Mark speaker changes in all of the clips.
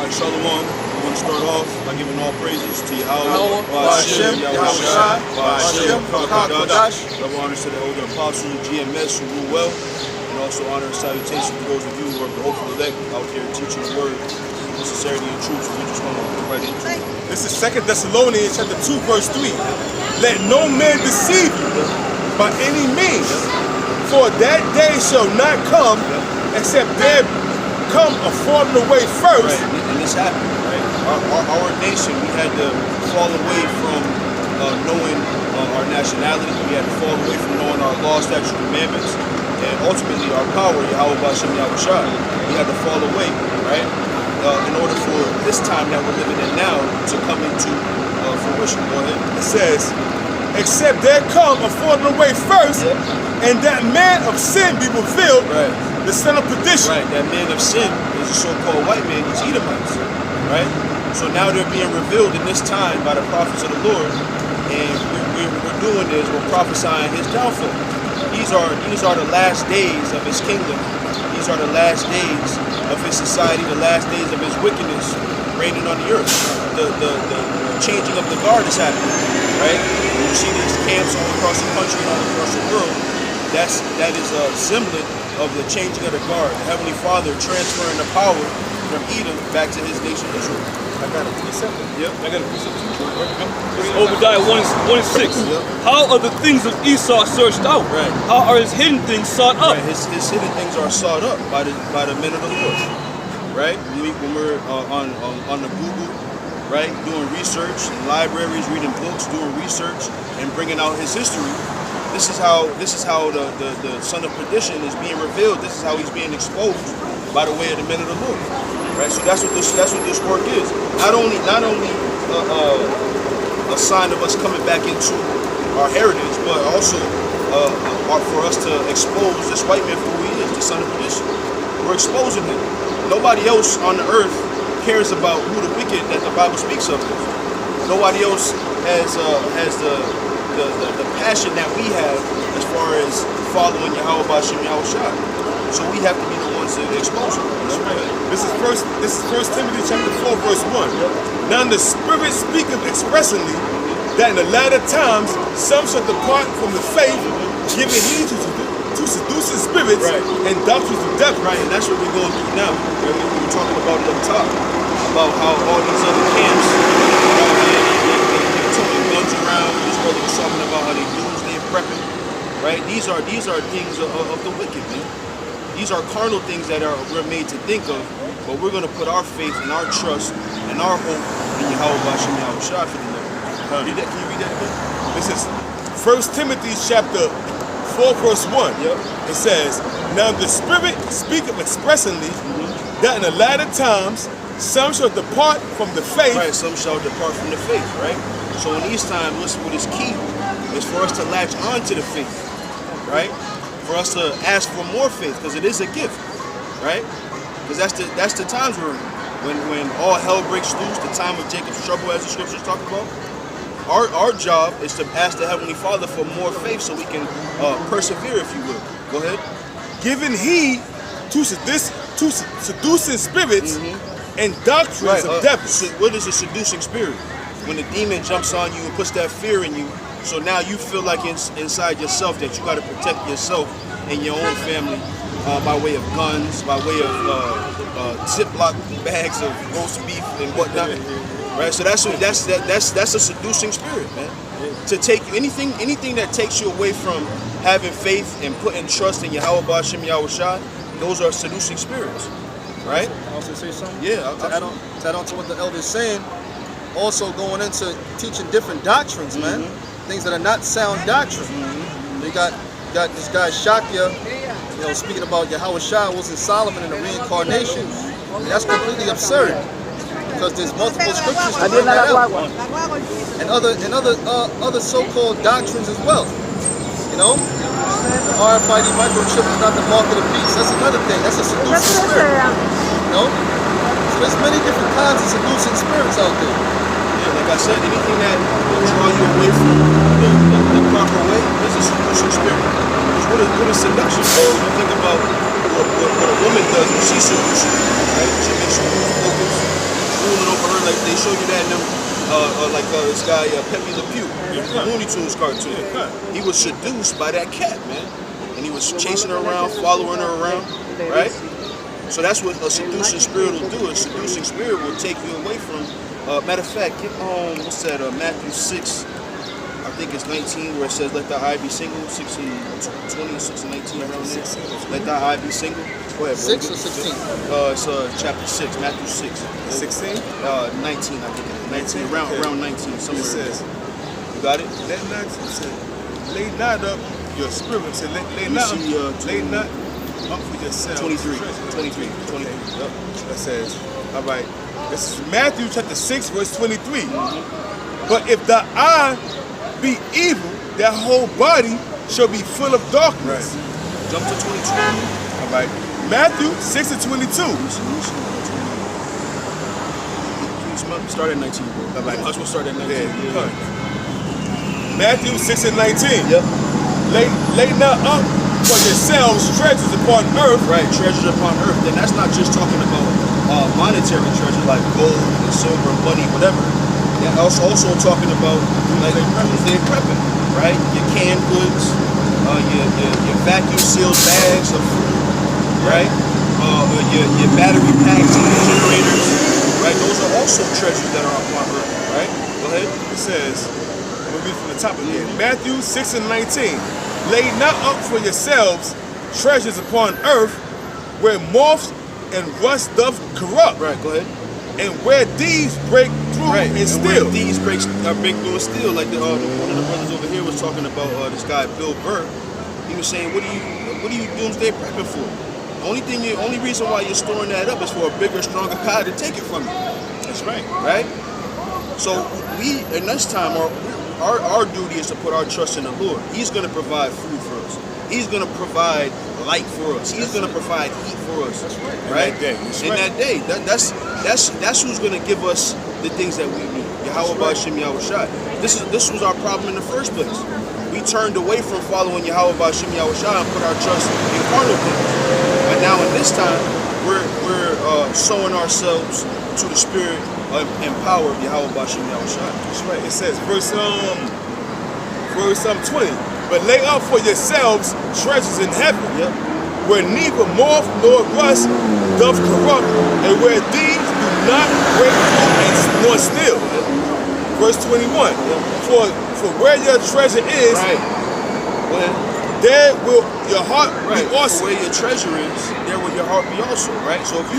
Speaker 1: Shalom. I want to start off by giving all praises to
Speaker 2: Yahweh,
Speaker 1: Hashem,
Speaker 2: Yahushua,
Speaker 1: Hashem,
Speaker 2: Kadash.
Speaker 1: Double honors to the older apostles, GMS, who rule well, and also honor and salutation to those of you who are the hopeful elect out there teaching the word, sincerity and truth. So we just want to get right into it.
Speaker 3: This is 2 Thessalonians chapter 2, verse 3. Let no man deceive you by any means, for that day shall not come except there come a falling away first.
Speaker 1: Right, and this happened, right? Our nation, we had to fall away from knowing our nationality. We had to fall away from knowing our laws, statutes, commandments, and ultimately our power, Yahweh Bashem Yahushua. We had to fall away, right? In order for this time that we're living in now to come into fruition. Go ahead.
Speaker 3: It says, except there come a falling away first, and that man of sin be revealed,
Speaker 1: right,
Speaker 3: the son of perdition.
Speaker 1: Right, that man of sin is a so-called white man, these Edomites, right? So now they're being revealed in this time by the prophets of the Lord, and we're doing is we're prophesying his downfall. These are the last days of his kingdom. These are the last days of his society, the last days of his wickedness reigning on the earth. The changing of the guard is happening, right? You see these camps all across the country and all across the world. That is a semblant of the changing of the guard. The Heavenly Father transferring the power from Edom back to his nation Israel.
Speaker 3: I got a precept.
Speaker 1: Yep.
Speaker 3: I got a precept.
Speaker 2: Obadiah 1:6.
Speaker 1: Yep.
Speaker 2: How are the things of Esau searched out?
Speaker 1: Right.
Speaker 2: How are his hidden things sought up?
Speaker 1: Right. His hidden things are sought up by the men of the Lord. Right? When we're on the Google, right, doing research in libraries, reading books, doing research, and bringing out his history. This is how the son of perdition is being revealed. This is how he's being exposed by the way of the men of the Lord. Right? So that's what this work is. Not only a sign of us coming back into our heritage, but also for us to expose this white man for who he is, the son of perdition. We're exposing him. Nobody else on the earth cares about who the wicked that the Bible speaks of is. Nobody else has the passion that we have as far as following Yahweh Bashem Yahushua. So we have to be the ones to expose him.
Speaker 3: This is First Timothy chapter 4, verse 1. Now the Spirit speaketh expressly that in the latter times some shall depart from the faith, giving heed to seducing spirits,
Speaker 1: right,
Speaker 3: and doctrines of devils.
Speaker 1: Right, and that's what we're going through now. Right? We were talking about it up top, about how all these other camps, they're throwing guns around. This brother was talking about how they doomsday prepping. Right? These are things of the wicked, man. These are carnal things that we're made to think of, but we're going to put our faith and our trust and our hope in Yahweh Bashem Yahushua for the Lord. Can you read that again?
Speaker 3: This is 1 Timothy chapter 4, verse 1.
Speaker 1: Yep.
Speaker 3: It says, now the Spirit speaketh expressly that in the latter times some shall depart from the faith.
Speaker 1: Right, some shall depart from the faith, right? So in these times, listen, what is key is for us to latch on to the faith, right? For us to ask for more faith, because it is a gift, right? Because that's the times we're in. When all hell breaks loose, the time of Jacob's trouble, as the scriptures talk about. Our job is to ask the Heavenly Father for more faith so we can persevere, if you will. Go ahead.
Speaker 3: Giving heed to seducing spirits and doctrines of devils.
Speaker 1: So what is a seducing spirit? When the demon jumps on you and puts that fear in you, so now you feel like inside yourself that you got to protect yourself and your own family by way of guns, by way of Ziploc bags of roast beef and whatnot. Right, so that's a seducing spirit, man. To take you anything that takes you away from having faith and putting trust in Yahweh Bashem Yahushua, those are seducing spirits, right?
Speaker 4: Can I also say something?
Speaker 1: Yeah.
Speaker 4: To add on to what the elder is saying, also going into teaching different doctrines, man. Things that are not sound doctrine. You got this guy Shakya, speaking about Yahushua wasn't Solomon in the reincarnation. I mean, that's completely absurd. Because there's multiple scriptures to bring that out, and other so-called doctrines as well. The RFID microchip is not the mark of the beast. That's another thing. That's a seducing spirit. So there's many different kinds of seducing spirits out there.
Speaker 1: Yeah, like I said, anything that will draw you away from the proper way is a seducing spirit. Because what is seduction? You think about what a woman does when she seduces you, right? She makes you lose focus. they show you that in them, this guy Pepe Le Pew, the Looney Tunes cartoon. He was seduced by that cat, man, and he was chasing her around, following her around, right? So that's what a seducing spirit will do. A seducing spirit will take you away from. Matter of fact, get what's that? Matthew 6. I think it's 19 where it says, "Let thy eye be single." 6 and 20, 6 and 19 around there. Let thy eye be single. Go ahead, bro.
Speaker 4: 6 or 16?
Speaker 1: It's chapter 6, Matthew 6.
Speaker 3: 16?
Speaker 1: 19, I think. 19, around 19, somewhere.
Speaker 3: It says,
Speaker 1: You got it?
Speaker 3: Let not, it said, lay not up your spirit. It said, lay not up for yourself.
Speaker 1: 23.
Speaker 3: Okay.
Speaker 1: Yep.
Speaker 3: It says, all right, this is Matthew chapter 6, verse 23. But if the eye be evil, that whole body shall be full of darkness.
Speaker 1: Jump to 22.
Speaker 3: All right. Matthew 6 and 22.
Speaker 1: Start at 19, bro.
Speaker 3: All right.
Speaker 1: Let's start at 19.
Speaker 3: Yeah. Matthew 6 and 19.
Speaker 1: Yep.
Speaker 3: Lay not up for yourselves treasures upon earth.
Speaker 1: Right, treasures upon earth. Then that's not just talking about monetary treasure like gold and silver, money, whatever. Yeah, also talking about like doomsday prepping, right? Your canned goods, your vacuum sealed bags of food, right? Your battery packs and your generators, right? Those are also treasures that are upon earth, right? Go ahead.
Speaker 3: It says, I'm going to read from the top again. Matthew 6 and 19. Lay not up for yourselves treasures upon earth where moths and rust doth corrupt.
Speaker 1: Right, go ahead.
Speaker 3: And where thieves break through and steal.
Speaker 1: Where thieves break through and steal. Like one of the brothers over here was talking about this guy Bill Burr. He was saying, what are you doomsday prepping for? The only reason why you're storing that up is for a bigger, stronger guy to take it from you.
Speaker 3: That's right.
Speaker 1: Right? So we, in this time, our duty is to put our trust in the Lord. He's going to provide food for us. He's going to provide light for us. He's going to provide heat for us.
Speaker 3: That's right.
Speaker 1: Right?
Speaker 3: That day.
Speaker 1: That's who's going to give us the things that we need. Yahweh B'Shem Yahushai. This was our problem in the first place. We turned away from following Yahweh B'Shem Yahushai and put our trust in carnal things. But now in this time, we're sowing ourselves to the spirit and power of Yahweh B'Shem Yahushai.
Speaker 3: That's right. It says, verse 20. But lay up for yourselves treasures in heaven, where neither moth nor rust doth corrupt, and where thieves do not break through nor steal. Verse 21. For where your treasure is, there will your heart be also.
Speaker 1: Where your treasure is, there will your heart be also. Right. So if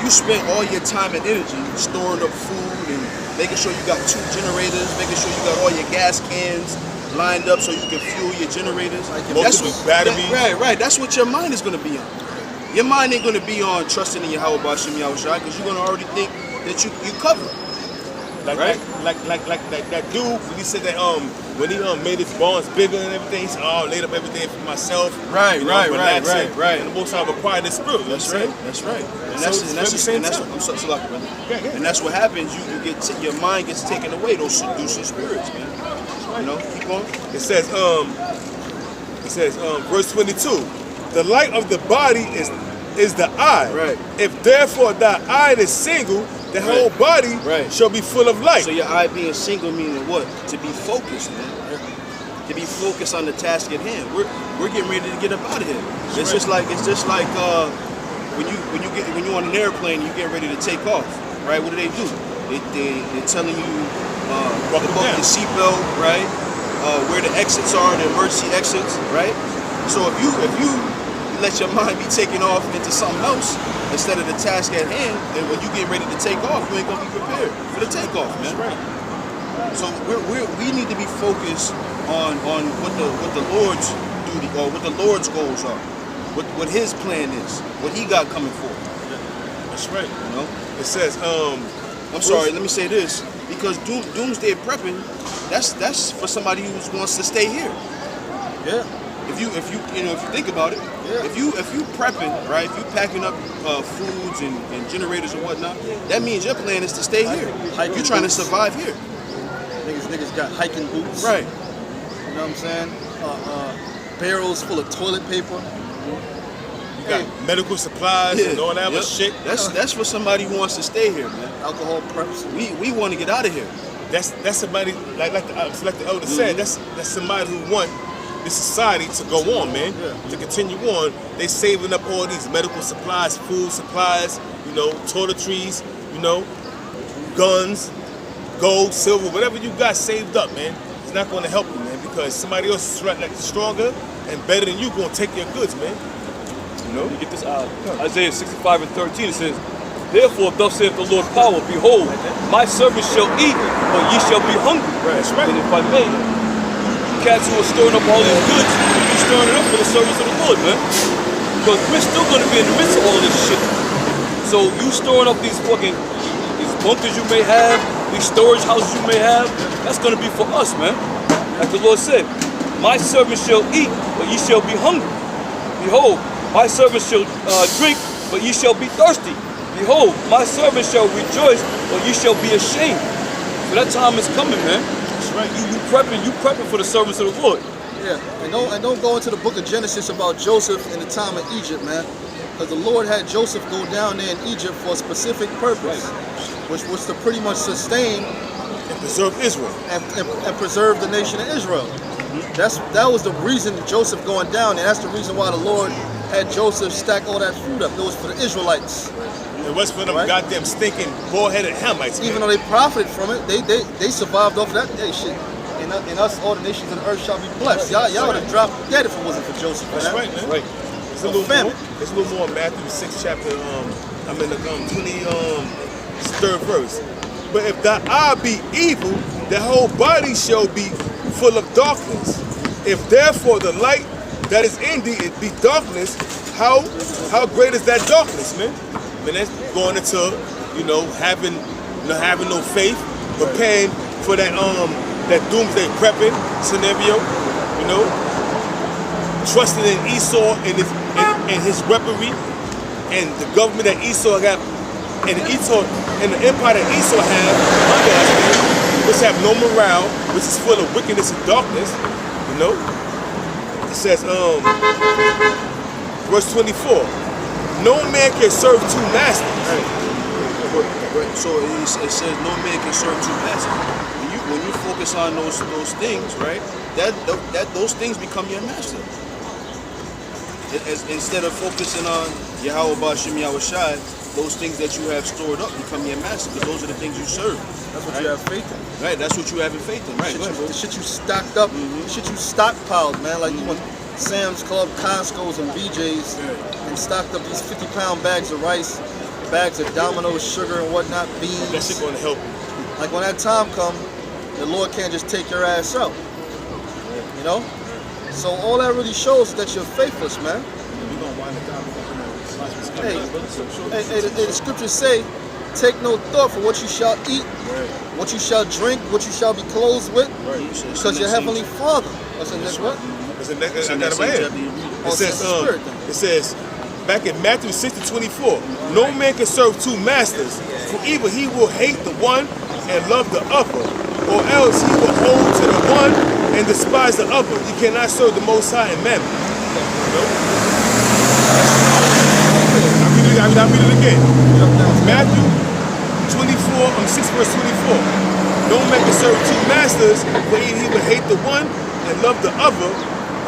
Speaker 1: you spend all your time and energy storing up food and making sure you got 2 generators, making sure you got all your gas cans lined up so you can fuel your generators.
Speaker 3: That's what batteries.
Speaker 1: Right. That's what your mind is going to be on. Your mind ain't going to be on trusting in Yahweh B'Shem Yahushai because you're going to already think that you covered.
Speaker 3: Like that dude when he said that when he made his barns bigger and everything, he said, "Oh, I laid up everything for myself."
Speaker 1: Right.
Speaker 3: And the Most High required this spirit.
Speaker 1: That's right. And that's what happens. You get your mind gets taken away. Those seducing spirits, man. You know, keep going.
Speaker 3: It says, verse 22, the light of the body is the eye.
Speaker 1: Right.
Speaker 3: If therefore thy eye is single, the whole body shall be full of light.
Speaker 1: So your eye being single meaning what? To be focused, man. To be focused on the task at hand. We're getting ready to get up out of here. It's just like when you're on an airplane, you get ready to take off. Right? What do? They're telling you buckle your seatbelt, right? Where the exits are, the emergency exits, right? So if you let your mind be taken off into something else instead of the task at hand, then when you get ready to take off, you ain't gonna be prepared for the takeoff, man.
Speaker 3: Right.
Speaker 1: So we need to be focused on what the Lord's duty or what the Lord's goals are, what His plan is, what He got coming for.
Speaker 3: That's right.
Speaker 1: You know,
Speaker 3: it says,
Speaker 1: I'm sorry. Let me say this because doomsday prepping, that's for somebody who wants to stay here.
Speaker 4: Yeah.
Speaker 1: If you think about it, if you prepping, right, if you packing up foods and generators and whatnot, that means your plan is to stay here. You're trying to survive here.
Speaker 4: Niggas got hiking boots.
Speaker 1: Right.
Speaker 4: You know what I'm saying? Barrels full of toilet paper. You
Speaker 3: got medical supplies and all that other shit.
Speaker 1: That's for somebody who wants to stay here, man.
Speaker 4: Alcohol preps.
Speaker 1: We want to get out of here.
Speaker 3: That's somebody like the elder said. That's somebody who want this society to go on, man, to continue on. They saving up all these medical supplies, food supplies, you know, toiletries, you know, guns, gold, silver, whatever you got saved up, man. It's not going to help you, man, because somebody else is like stronger and better than you going to take your goods, man. You know.
Speaker 2: You get this Isaiah 65 and 13. It says, "Therefore, thus saith the Lord power, behold, my servants shall eat, but ye shall be hungry."
Speaker 3: That's right.
Speaker 2: And if I may, cats who are storing up all these goods, you storing it up for the service of the Lord, man. Because we're still going to be in the midst of all of this shit. So you storing up these bunkers you may have, these storage houses you may have, that's going to be for us, man. Like the Lord said, "My servants shall eat, but ye shall be hungry. Behold, my servants shall drink, but ye shall be thirsty. Behold, my servants shall rejoice, but ye shall be ashamed." So that time is coming, man.
Speaker 3: That's right.
Speaker 2: You prepping for the service of the Lord.
Speaker 4: Yeah, and don't go into the book of Genesis about Joseph in the time of Egypt, man. Because the Lord had Joseph go down there in Egypt for a specific purpose, which was to pretty much sustain
Speaker 3: And preserve Israel.
Speaker 4: and preserve the nation of Israel. That was the reason Joseph going down there. That's the reason why the Lord had Joseph stack all that food up. It was for the Israelites.
Speaker 3: It was for them goddamn stinking bald-headed Hamites,
Speaker 4: Even
Speaker 3: man.
Speaker 4: though they profited from it, they survived off that. Hey, shit. And us, all the nations of the earth shall be blessed. Y'all would have dropped dead if it wasn't for Joseph.
Speaker 3: That's
Speaker 4: man.
Speaker 3: right, man.
Speaker 2: Right.
Speaker 3: It's a little
Speaker 4: famine.
Speaker 3: more. It's a little more in Matthew the 6th chapter. I'm in the 23rd verse. "But if thy eye be evil, the whole body shall be full of darkness. If therefore the light that is in thee it be darkness, how great is that darkness, man?" Man, that's going into having no faith, preparing for that doomsday prepping scenario, trusting in Esau and his weaponry and the government that Esau got and the empire that Esau had under us, which have no morale, which is full of wickedness and darkness, It says, verse 24, "No man can serve two masters."
Speaker 1: Right. So it says no man can serve two masters. When you focus on those things, right? Those things become your master. Instead of focusing on Yahweh Ba'Shem Yahweh Shai, those things that you have stored up become your master, because those are the things you serve.
Speaker 4: That's what you have faith in.
Speaker 1: Right, that's what you have in faith in. Right,
Speaker 4: The shit you stocked up, the shit you stockpiled, man. Like you went Sam's Club, Costco's, and BJ's and stocked up these 50-pound bags of rice, bags of Domino's sugar and whatnot, beans.
Speaker 3: That shit gonna help you.
Speaker 4: Like when that time come, the Lord can't just take your ass out. So all that really shows that you're faithless, man. Hey, the scriptures say, "Take no thought for what you shall eat, what you shall drink, what you shall be clothed with, because your heavenly Father." What's in this what?
Speaker 3: I got it right here. It says, back in Matthew 6:24, "No man can serve two masters, for either he will hate the one and love the other, or else he will hold to the one and despise the other. You cannot serve the Most High and Mammon." I read it again. Matthew 6 verse 24. "No man can serve two masters, for either he will hate the one and love the other,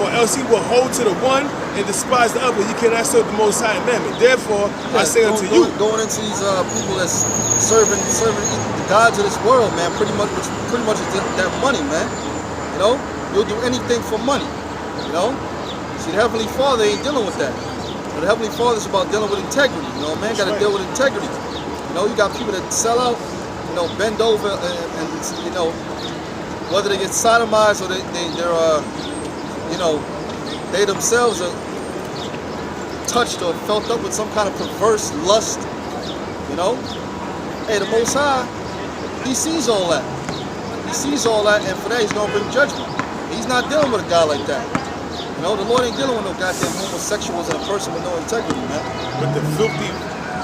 Speaker 3: or else he will hold to the one and despise the other. You cannot serve the Most High and Mammon. Therefore, I say unto you,"
Speaker 4: going into these people that's serving the gods of this world, man. Pretty much is their money, man. You'll do anything for money. See, the Heavenly Father ain't dealing with that. The Heavenly Father's about dealing with integrity. Man got to deal with integrity. You got people that sell out, bend over, and whether they get sodomized or they themselves are touched or felt up with some kind of perverse lust. Hey, the Most High, He sees all that. He sees all that, and for that He's gonna bring judgment. He's not dealing with a guy like that. The Lord ain't dealing with no goddamn homosexuals and a person with no integrity, man.
Speaker 3: With the filthy,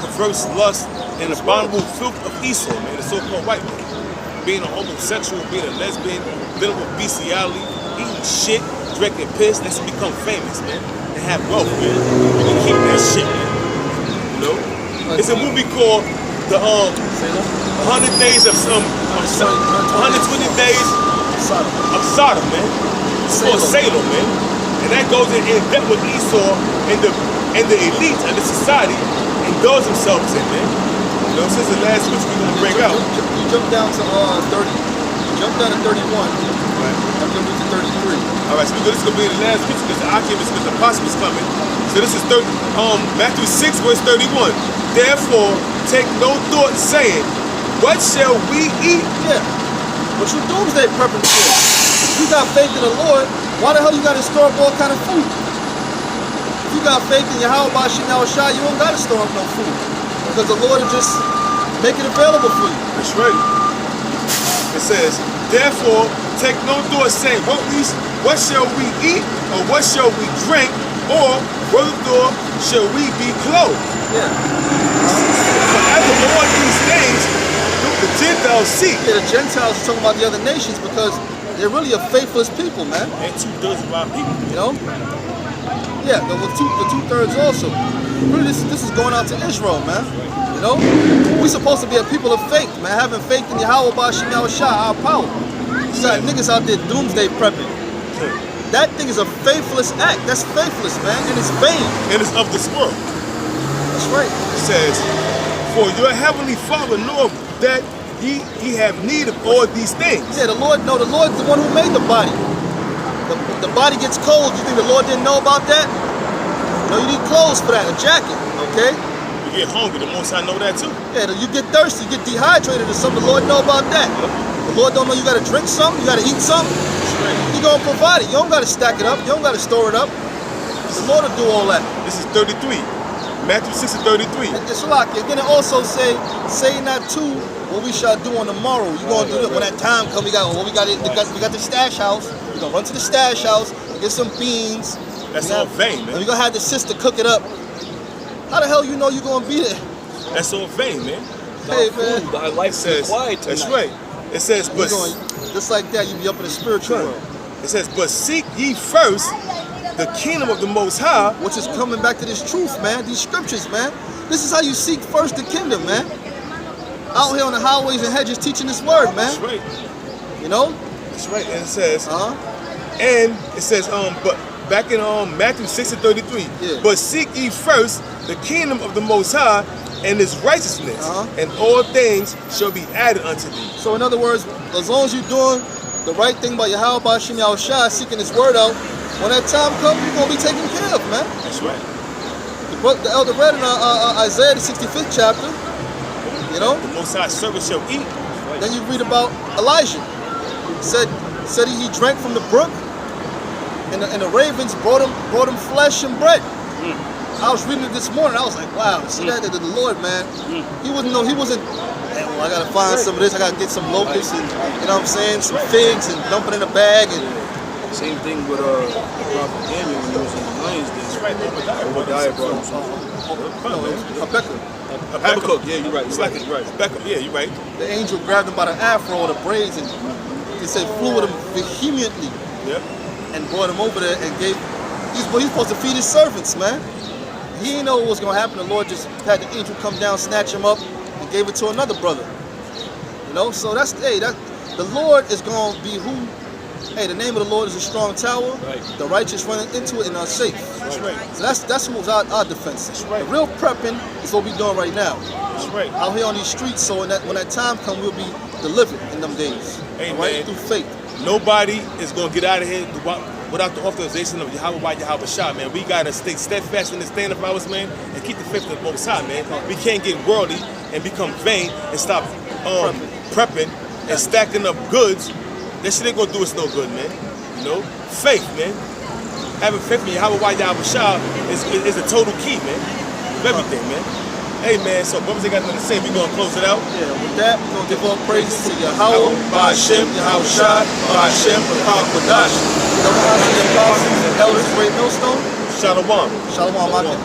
Speaker 3: perverse lust and abominable filth of Esau, man, the so-called white man. Being a homosexual, being a lesbian, dealing with bestiality, eating shit, drinking piss, that's to become famous, man, and have wealth, man. keep that shit, man. You know? It's a movie called the 100 Days of 120 Days of Sodom, man. It's called Salem, man. And that goes in depth with Esau and the elite of the society indulge themselves in, man. You know, since the last which we're gonna bring out.
Speaker 4: You jump down to 30. Jump down to 31.
Speaker 3: Right.
Speaker 4: I'm jumping to 33.
Speaker 3: All right, so this is gonna be the last scripture because the Oculus, because the apostle is coming. So this is Matthew 6, verse 31. Therefore, take no thought, saying, what shall we eat?
Speaker 4: Yeah. What you doomsday prepping for? If you got faith in the Lord, why the hell you gotta store up all kind of food? If you got faith in Yahweh Bashim Yahushua, you don't gotta store up no food. Because the Lord will just make it available for you.
Speaker 3: That's right. It says, therefore, take no thought, saying, what shall we eat, or what shall we drink, or wherewithal shall we be clothed?
Speaker 4: Yeah.
Speaker 3: Forevermore these things do the Gentiles seek.
Speaker 4: Yeah, the Gentiles are talking about the other nations because they're really a faithless people, man.
Speaker 3: And 2/3 of our people.
Speaker 4: You know? Yeah, the 2/3 also. Really, this is going out to Israel, man. You know? We're supposed to be a people of faith, man. Having faith in Yahweh Bashim Yahushua, our power. You got niggas out there doomsday prepping. That thing is a faithless act. That's faithless, man. And it's vain.
Speaker 3: And it's of this world.
Speaker 4: That's right.
Speaker 3: It says, for your heavenly Father knoweth that ye have need of all these things.
Speaker 4: Yeah, the Lord's the one who made the body. The body gets cold. You think the Lord didn't know about that? No, you need clothes for that, a jacket, okay?
Speaker 3: You get hungry, the Most High know that too.
Speaker 4: Yeah, you get thirsty, you get dehydrated or something. The Lord know about that. The Lord don't know you gotta drink something, you gotta eat something. He gonna provide it. You don't gotta stack it up. You don't gotta store it up. The Lord will do all that.
Speaker 3: This is 33. Matthew 6 and 33.
Speaker 4: It's like again, it also say not too what we shall do on the morrow. You gonna do it when that time come. We got the stash house. We gonna run to the stash house and get some beans.
Speaker 3: That's all vain, man.
Speaker 4: And we gonna have the sister cook it up. How the hell you know you gonna be there?
Speaker 3: That's all vain, man.
Speaker 4: Hey man,
Speaker 2: Thy life
Speaker 3: Says,
Speaker 2: quiet tonight.
Speaker 3: that's right. It says, but
Speaker 4: just like that, you be up in the spiritual world.
Speaker 3: it says, but seek ye first the kingdom of the Most High.
Speaker 4: Which is coming back to this truth, man. These scriptures, man. This is how you seek first the kingdom, man. Out here on the highways and hedges teaching this word, man.
Speaker 3: That's right.
Speaker 4: You know?
Speaker 3: That's right. And it says,
Speaker 4: Uh-huh.
Speaker 3: but back in Matthew 6 and 33,
Speaker 4: Yeah.
Speaker 3: but seek ye first the kingdom of the Most High and his righteousness,
Speaker 4: Uh-huh.
Speaker 3: and all things shall be added unto thee.
Speaker 4: So in other words, as long as you're doing the right thing by Yahweh Bashim Yahushua, seeking his word out, when that time comes, you're gonna be taken care of, man.
Speaker 3: That's right.
Speaker 4: The elder read in Isaiah the 65th chapter, you know?
Speaker 3: The Most High servant shall eat.
Speaker 4: Then you read about Elijah. Said he drank from the brook, and the ravens brought him flesh and bread. I was reading it this morning. I was like, wow, see that the Lord, man. He wasn't. Man, well, I gotta find some of this. I gotta get some locusts and you know what I'm saying, some figs and dump it in a bag and.
Speaker 1: Same thing with Prophet Daniel when he was in the lion's den.
Speaker 3: That's right.
Speaker 1: Obadiah brought him something.
Speaker 4: Habakkuk.
Speaker 1: Habakkuk, yeah, you're right.
Speaker 3: It's
Speaker 1: You're
Speaker 3: like
Speaker 1: right. You're right.
Speaker 3: Habakkuk, yeah, you're right.
Speaker 4: The angel grabbed him by the afro or the braids and he said flew with him vehemently
Speaker 3: Yeah.
Speaker 4: and brought him over there and gave. He's supposed to feed his servants, man. He didn't know what was gonna happen. The Lord just had the angel come down, snatch him up, and gave it to another brother. You know, so the Lord is gonna be who. Hey, the name of the Lord is a strong tower.
Speaker 2: Right.
Speaker 4: The righteous run into it and are safe.
Speaker 3: That's right.
Speaker 4: So that's who's our defense.
Speaker 3: That's right.
Speaker 4: The real prepping is what we're doing right now.
Speaker 3: That's right.
Speaker 4: Out here on these streets, so when that time comes, we'll be delivered in them days.
Speaker 3: Amen.
Speaker 4: Right? Through faith.
Speaker 3: Nobody is going to get out of here without the authorization of Yahweh by Yahweh Shah, man. We got to stay steadfast in the stand of ours, man, and keep the faith of the Most High, man. We can't get worldly and become vain and stop prepping and stacking up goods. That shit ain't going to do us no good, man. You know? Faith, man. Having faith in Yahweh by Yahweh Shah is a total key, man, of everything, man. Hey, man, so brothers ain't got nothing to say. We're going to close it out.
Speaker 4: Yeah, with that, we're going to give all praises to Yahweh, Ba'ashem, Yahushua, Ba'ashem, Ba'akodash. The Elders, Great Millstone.
Speaker 3: Shalom.
Speaker 4: Shalom, Akim.